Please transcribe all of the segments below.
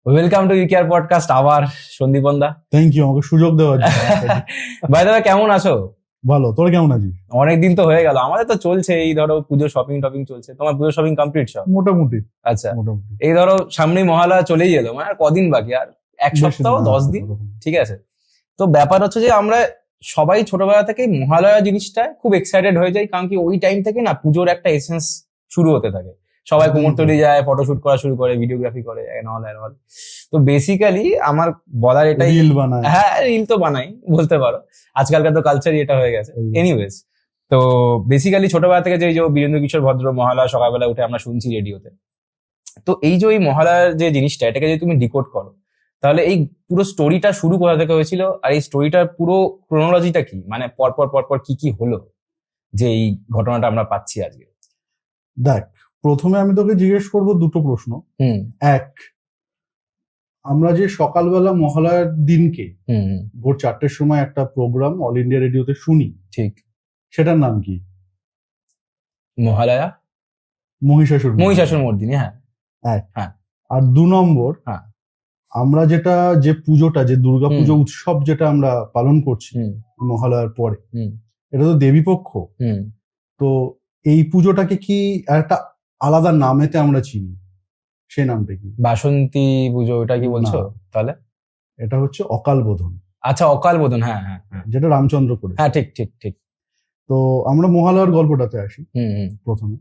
Welcome to ইউকেআর podcast. আবার সন্দীপন দা, thank you আমাকে সুযোগ দেওয়ার জন্য। ভাই দাদা কেমন আছো? ভালো, তোরা কেমন আছিস? অনেকদিন তো হয়ে গেল, আমাদের তো চলছে এই ধরো পুজো শপিং টপিং চলছে। তোমার পুজো শপিং কমপ্লিট সব? মোটামুটি আচ্ছা, মোটামুটি এই ধরো সামনেই মহালয়া চলেই এলো, মানে আর কদিন বাকি? আর এক বেশি সপ্তাহ না, 10 দিন, ওরকম। ঠিক আছে। তো ব্যাপার হচ্ছে যে আমরা সবাই ছোটবেলা থেকে মহালয়া জিনিসটা খুব এক্সাইটেড হয়ে যাই, কারণ কি ওই টাইম থেকে না পুজোর একটা এসেন্স শুরু হতে থাকে। সবাই কুমোরটুলি যায়, ফটোশুট করা শুরু করে, ভিডিওগ্রাফি করে, অল। তো বেসিক্যালি আমার বলার এটাই, রিল বানায়। হ্যাঁ রিল তো বানাই বলতে পারো, আজকালকার তো কালচারই এটা হয়ে গেছে। একদম। এনিওয়েজ, তো বেসিক্যালি ছোটবেলা থেকে যে বীরেন্দ্র কিশোর ভদ্র মহালয়া সকালবেলা উঠে আমরা শুনছি রেডিওতে, তো এই যে এই মহালয়ার যে জিনিসটা, এটাকে যদি তুমি ডিকোড করো, তাহলে এই পুরো স্টোরিটা শুরু কোথা থেকে হয়েছিল, আর এই স্টোরিটার পুরো ক্রোনোলজিটা কি, মানে পরপর কি কি হলো যে এই ঘটনাটা আমরা পাচ্ছি আজকে। দেখ, প্রথমে আমি তোকে জিজ্ঞেস করব দুটো প্রশ্ন। এক, আমরা যে সকালবেলা মহালয়ার দিনকে ভোর 4টের সময় একটা প্রোগ্রাম অল ইন্ডিয়া রেডিওতে শুনি, ঠিক, সেটার নাম কি? মহালয়া, মহিষাসুর মর্দিনী। হ্যাঁ, এক। হ্যাঁ। আর 2 নম্বর, হ্যাঁ। আমরা যে পুজোটা, যে দুর্গা পুজো উৎসব যেটা আমরা পালন করছি মহালয়ার পরে, এটা তো দেবী পক্ষ। তো এই পুজোটাকে কি একটা আলাদা নামেতে আমরা চিনি, সেই নামটা কি? বাসন্তী পুজো, ওটা কি বলছো? না। তাহলে এটা হচ্ছে অকাল বোধন। আচ্ছা, অকাল বোধন। হ্যাঁ হ্যাঁ হ্যাঁ, যেটা রামচন্দ্র করে। হ্যাঁ ঠিক ঠিক ঠিক। তো আমরা মহালয়ার গল্পটাতে আসি। প্রথমে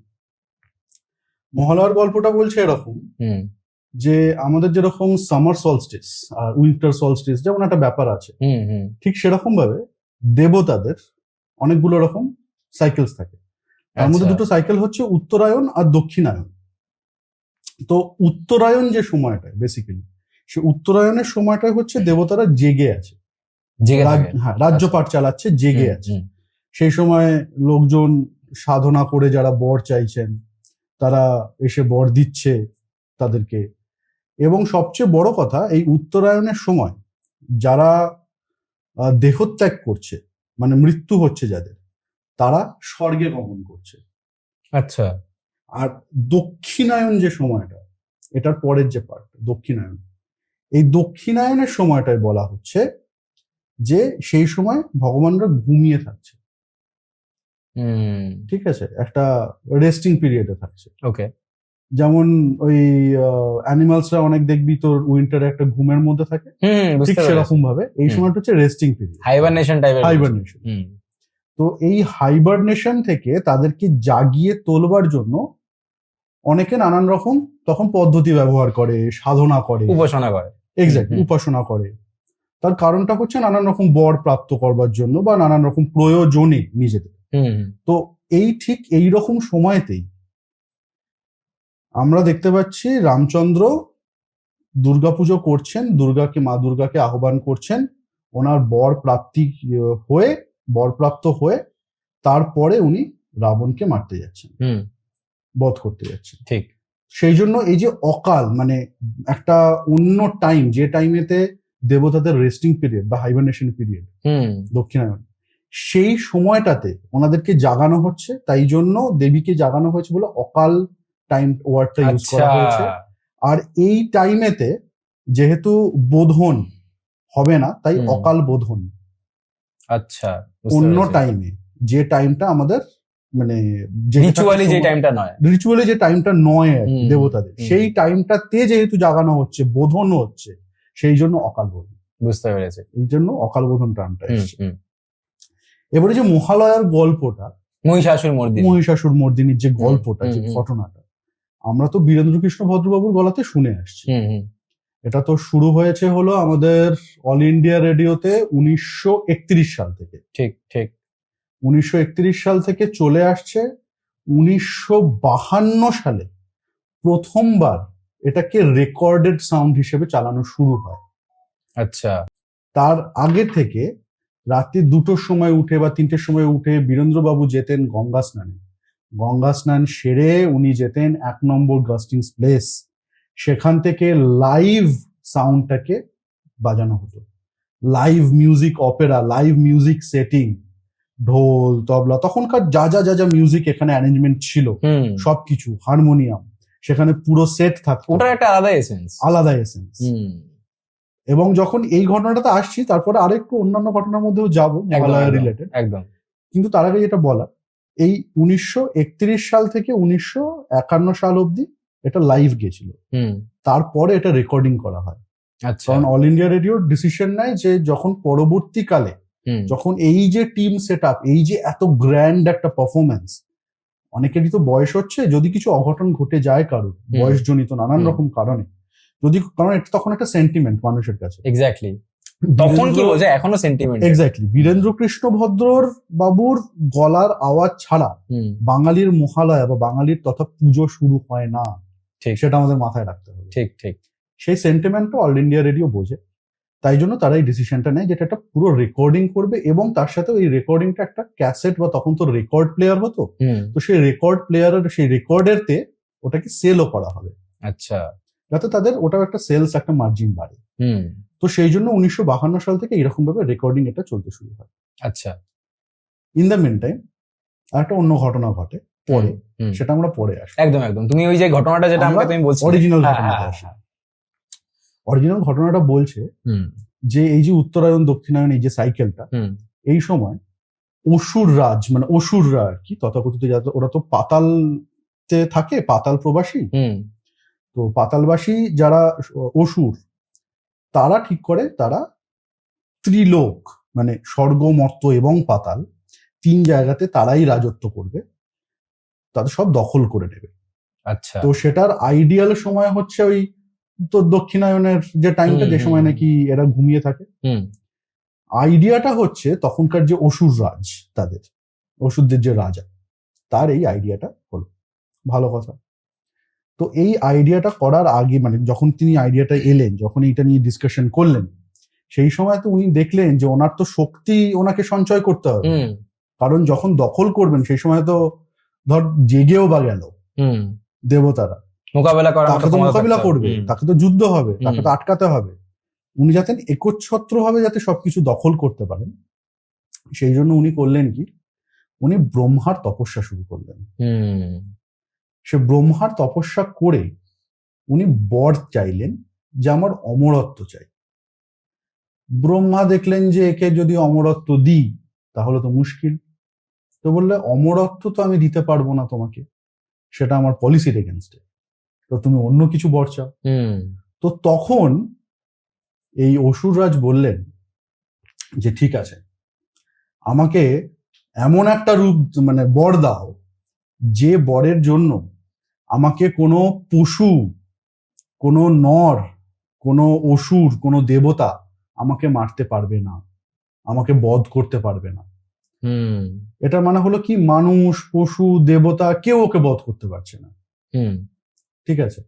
মহালয়ার গল্পটা বলছে এরকম যে আমাদের যেরকম সামার সলস্টিস আর উইন্টার সলস্টিস যেমন একটা ব্যাপার আছে, ঠিক সেরকম ভাবে দেবতাদের অনেকগুলো রকম সাইকেলস থাকে। তার মধ্যে দুটো সাইকেল হচ্ছে উত্তরায়ণ আর দক্ষিণায়ন। তো উত্তরায়ণ যে সময়টা, বেসিক্যালি সে উত্তরায়ণের সময়টাই হচ্ছে দেবতারা জেগে আছে, হ্যাঁ রাজ্যপাট চালাচ্ছে, জেগে আছে। সেই সময় লোকজন সাধনা করে যারা বর চাইছেন তারা এসে বর দিচ্ছে তাদেরকে। এবং সবচেয়ে বড় কথা, এই উত্তরায়ণের সময় যারা দেহত্যাগ করছে, মানে মৃত্যু হচ্ছে যাদের, তারা স্বর্গে গমন করছে। আচ্ছা। আর দক্ষিণায়ন যে সময়টা, এটার পরের যে পার্ট দক্ষিণায়ন, এই দক্ষিণায়নের সময়টায় বলা হচ্ছে যে সেই সময় ভগবানরা ঘুমিয়ে থাকছে। ঠিক আছে, একটা রেস্টিং পিরিয়ডে থাকছে। ওকে। যেমন ওই অ্যানিমালসরা অনেক দেখবি তোর উইন্টারে একটা ঘুমের মধ্যে থাকে, ঠিক সেরকম ভাবে এই সময়টা হচ্ছে রেস্টিং পিরিয়ড, হাইবারনেশন টাইপের। হাইবারনেশন। তো এই হাইবারনেশন থেকে তাদেরকে জাগিয়ে তোলবার জন্য অনেকে নানান রকম তখন পদ্ধতি ব্যবহার করে, সাধনা করে, উপাসনা করে। এক্স্যাক্টলি, উপাসনা করে। তার কারণটা হচ্ছে নানান রকম বর প্রাপ্ত করবার জন্য বা নানান রকম প্রয়োজনে নিজেদের। তো ঠিক এই রকম সময়তেই আমরা দেখতে পাচ্ছি রামচন্দ্র দুর্গাপুজো করছেন, মা দুর্গাকে আহ্বান করছেন, ওনার বরপ্রাপ্ত হয়ে তারপরে উনি রাবণকে মারতে যাচ্ছেন, বধ করতে যাচ্ছেন। ঠিক। সেই জন্য এই যে অকাল, মানে একটা অন্য টাইম, যে টাইমেতে দেবতাদের রেস্টিং পিরিয়ড বা হাইবারনেশন পিরিয়ড দক্ষিণায়ন, সেই সময়টাতে ওনাদেরকে জাগানো হচ্ছে। তাই জন্য দেবীকে জাগানো হয়েছে বলে অকাল টাইম ওয়ার্ডটা ইউজ করা হয়েছে। আর এই টাইমেতে যেহেতু বোধন হবে না, তাই অকাল বোধন। আচ্ছা। অন্য টাইমে, যে টাইমটা আমাদের মানে রিচুয়ালি যে টাইমটা নয় দেবতাদের, সেই টাইমটাতে যেহেতু জাগানো হচ্ছে, বোধন হচ্ছে, সেই জন্য অকাল বোধন। বুঝতে পেরেছে। এই জন্য অকাল বোধন টার্মটা এসেছে। এবারে যে মহালয়ার গল্পটা, মহিষাসুর মর্দিনীর যে গল্পটা, যে ঘটনাটা, আমরা তো বীরেন্দ্র কৃষ্ণ ভদ্রবাবুর গলাতে শুনে আসছি। এটা তো শুরু হয়েছে হলো আমাদের অল ইন্ডিয়া রেডিওতে 1931 সাল থেকে। ঠিক ঠিক। 1931 সাল থেকে চলে আসছে। 1952 সালে প্রথমবার এটাকে রেকর্ডেড সাউন্ড হিসেবে চালানো শুরু হয়। আচ্ছা। তার আগে থেকে রাত্রি 2টোর সময় উঠে বা 3টের সময় উঠে বীরেন্দ্রবাবু যেতেন গঙ্গা স্নানে। গঙ্গা স্নান সেরে উনি যেতেন 1 নম্বর গাস্টিংস প্লেস, সেখান থেকে লাইভ সাউন্ডটাকে বাজানো হতো। Live music Opera, live music setting, ঢোল, তবলা, তখনকার যা মিউজিক এখানে অ্যারেঞ্জমেন্ট ছিল সবকিছু, হারমোনিয়াম, সেখানে পুরো সেট থাকতো, ওটার একটা আলাদা এসেন্স। আলাদা এসেন্স। এবং যখন এই ঘটনাটাতে আসছি, তারপরে আরেকটু অন্যান্য ঘটনার মধ্যেও যাবো মহালয়া রিলেটেড, একদম। কিন্তু তার আগে যেটা বলা, এই 1931 সাল থেকে 1951 সাল অব্দি এটা লাইভ গেছিল, তারপরে এটা রেকর্ডিং করা হয়। আচ্ছা। কারণ অল ইন্ডিয়া রেডিও ডিসিশন নেয় যে যখন পরবর্তীকালে যখন এই যে টিম সেট আপ, এই যে এত গ্র্যান্ড একটা পারফরমেন্স, অনেকেরই তো বয়স হচ্ছে, যদি কিছু অঘটন ঘটে যায় কারোর বয়সজনিত নানান রকম কারণে, যদি, কারণ এটা তখন একটা সেন্টিমেন্ট মানুষের কাছে। এক্স্যাক্টলি, তখন কি বলছে, এখনো সেন্টিমেন্ট। এক্স্যাক্টলি, বীরেন্দ্র কৃষ্ণ ভদ্রর বাবুর গলার আওয়াজ ছাড়া বাঙালির মহালয়া বা বাঙালির তথা পুজো শুরু হয় না, ঠিক, সেটা আমাদের মাথায় রাখতে হবে। ঠিক ঠিক। সেই সেন্টিমেন্টটা অল ইন্ডিয়া রেডিও বোঝে, তাই জন্য তারা এই ডিসিশনটা নেয় যেটা একটা পুরো রেকর্ডিং করবে, এবং তার সাথে ওই রেকর্ডিংটা একটা ক্যাসেট বা তখন তো রেকর্ড প্লেয়ার হতো, তো সেই রেকর্ড প্লেয়ারের সেই রেকর্ডেরতে ওটাকে সেলও করা হবে। আচ্ছা, যাতে তাদের ওটাও একটা সেলস, একটা মার্জিন বাড়ে। তো সেই জন্য 1952 সাল থেকে এরকম ভাবে রেকর্ডিং এটা চলতে শুরু হয়। আচ্ছা। ইন দ্য মিন টাইম একটা অন্য ঘটনা ঘটে পরে, সেটা আমরা পরে আসি। একদম একদম, তুমি ওই যে ঘটনাটা যেটা আমাকে তুমি বলছো, অরিজিনাল ঘটনাটা আসি। অরিজিনাল ঘটনাটা বলছে যে এই যে উত্তরায়ণ দক্ষিণায়ন, এই যে সাইকেলটা, এই সময় অসুর রাজ, মানে অসুররা আর কি তথাকথিত, ওরা তো পাতালতে থাকে, পাতাল প্রবাসী, তো পাতালবাসী যারা অসুর, তারা ঠিক করে তারা ত্রিলোক মানে স্বর্গ, মর্ত এবং পাতাল, 3 জায়গাতে তারাই রাজত্ব করবে, তাদের সব দখল করে নেবে। আচ্ছা। তো সেটার আইডিয়াল সময় হচ্ছে ওই তো দক্ষিণায়নের যে টাইমটা, যে সময় নাকি এরা ঘুমিয়ে থাকে। আইডিয়াটা হচ্ছে তখনকার যে অসুর রাজ, তাদের অসুরদের যে রাজা, তার এই আইডিয়াটা হলো। ভালো কথা। তো এই আইডিয়াটা করার আগে, মানে যখন তিনি আইডিয়াটা এলেন, যখন এইটা নিয়ে ডিসকাশন করলেন, সেই সময় তো উনি দেখলেন যে ওনার তো শক্তি ওনাকে সঞ্চয় করতে হবে, কারণ যখন দখল করবেন সেই সময় তো ধর জেগেও বা গেল দেবতারা, মোকাবেলা করবে, তাকে তো যুদ্ধ হবে, তাকে তো আটকাতে হবে। উনি যাতে একচ্ছত্র ভাবে যাতে সবকিছু দখল করতে পারেন, সেই জন্য উনি করলেন কি, উনি ব্রহ্মার তপস্যা শুরু করলেন। সে ব্রহ্মার তপস্যা করে উনি বর চাইলেন যে আমার অমরত্ব চাই। ব্রহ্মা দেখলেন যে একে যদি অমরত্ব দিই তাহলে তো মুশকিল, তো বললে অমরত্ব তো আমি দিতে পারবো না তোমাকে, সেটা আমার পলিসির এগেনস্টে, তো তুমি অন্য কিছু বর চাও। তো তখন এই অসুররাজ বললেন যে ঠিক আছে, আমাকে এমন একটা রূপ মানে বর দাও, যে বরের জন্য আমাকে কোনো পশু, কোনো নর, কোনো অসুর, কোনো দেবতা আমাকে মারতে পারবে না, আমাকে বধ করতে পারবে না। এটা মানে হলো কি, মানুষ, পশু, দেবতা কেউ ওকে বধ করতে পারছে না। ঠিক আছে,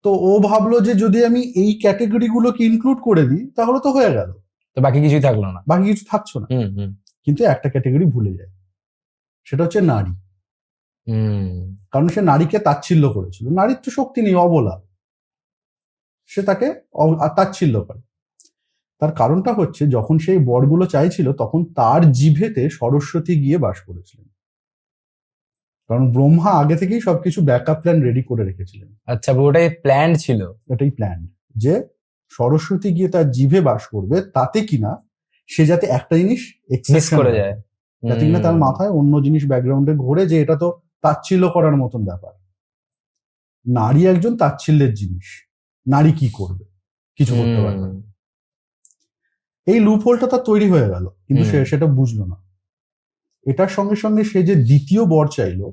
তো ও ভাবলো যে যদি আমি এই ক্যাটেগরি গুলোকে ইনক্লুড করে দিই তাহলে তো হয়ে গেল, তো বাকি কিছুই থাকলো না, বাকি কিছু থাকছো না। কিন্তু একটা ক্যাটেগরি ভুলে যায়, সেটা হচ্ছে নারী। কারণ সে নারীকে তাচ্ছিল্য করেছিল, নারীর তো শক্তি নেই, অবলা, সে তাকে তাচ্ছিল্য করে। তার কারণটা হচ্ছে যখন সেই বরগুলো চাইছিল তখন তার জিভেতে সরস্বতী গিয়ে বাস করেছিলেন, কারণ ব্রহ্মা আগে থেকেই সবকিছু ব্যাকআপ প্ল্যান রেডি করে রেখেছিলেন। আচ্ছা, ওটাই প্ল্যান ছিল, এটাই প্ল্যান, যে সরস্বতী গিয়ে তার জিভে বাস করবে, তাতে কিনা সে যাতে একটা জিনিস মিস করে যায়, যাতে কিনা তার মাথায় অন্য জিনিস ব্যাকগ্রাউন্ডে ঘোরে, যে এটা তো তাচ্ছিল্য করার মতন ব্যাপার, নারী একজন তাচ্ছিল্যের জিনিস, নারী কি করবে, কিছু করতে পারবে না। এই লুপহোলটা তার তৈরি হয়ে গেল, কিন্তু সে সেটা বুঝলো না। এটার সঙ্গে সঙ্গে সে যে দ্বিতীয় বর চাইলো,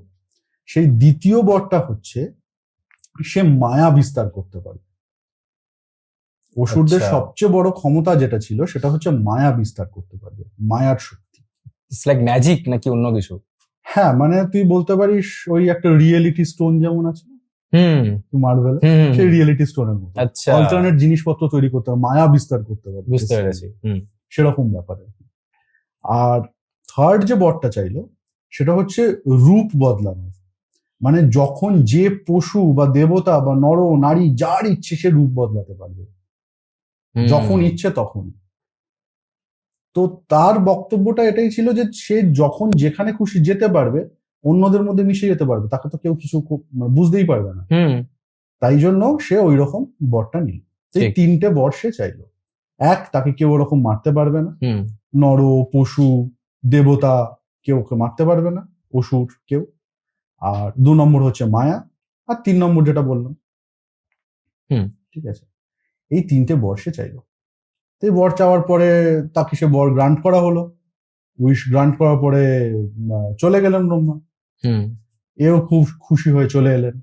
সেই দ্বিতীয় বরটা হচ্ছে সে মায়া বিস্তার করতে পারে। অসুরদের সবচেয়ে বড় ক্ষমতা যেটা ছিল সেটা হচ্ছে মায়া বিস্তার করতে পারবে, মায়ার শক্তি। ইটস লাইক ম্যাজিক নাকি অন্য কিছু? হ্যাঁ, মানে তুই বলতে পারিস ওই একটা রিয়েলিটি স্টোন যেমন আছে মার্ভেল, সেই রিয়েলিটি স্টোনের মতো অল্টারনেট জিনিসপত্র তৈরি করতে পারে, মায়া বিস্তার করতে পারে, বুঝতে পেরেছি, সেরকম ব্যাপার। আর থার্ড যে বরটা চাইলো সেটা হচ্ছে রূপ বদলানোর, মানে যখন যে পশু বা দেবতা বা নর নারী যার ইচ্ছে সে রূপ বদলাতে পারবে, যখন ইচ্ছে তখন। তো তার বক্তব্যটা এটাই ছিল যে সে যখন যেখানে খুশি যেতে পারবে, অন্যদের মধ্যে মিশে যেতে পারবে, তাকে তো কেউ কিছু মানে বুঝতেই পারবে না। হুম তাই জন্য সে ওই রকম বরটা নিল। এই ঠিক। 3টে বর সে চাইলো। এক, তাকে কেউ ওরকম মারতে পারবে না, হুম নর, পশু, দেবতা কেউ ওকে মারতে পারবে না, অসুর কেউ। আর 2 নম্বর হচ্ছে মায়া, আর 3 নম্বর যেটা বললাম। হুম ঠিক আছে, এই 3টে বর সে চাইলো। তো এই বর চাওয়ার পরে তাকে সে বর গ্রান্ট করা হলো। উইশ গ্রান্ট করার পরে চলে গেলেন ব্রহ্মা। হুম এও খুব খুশি হয়ে চলে এলেন।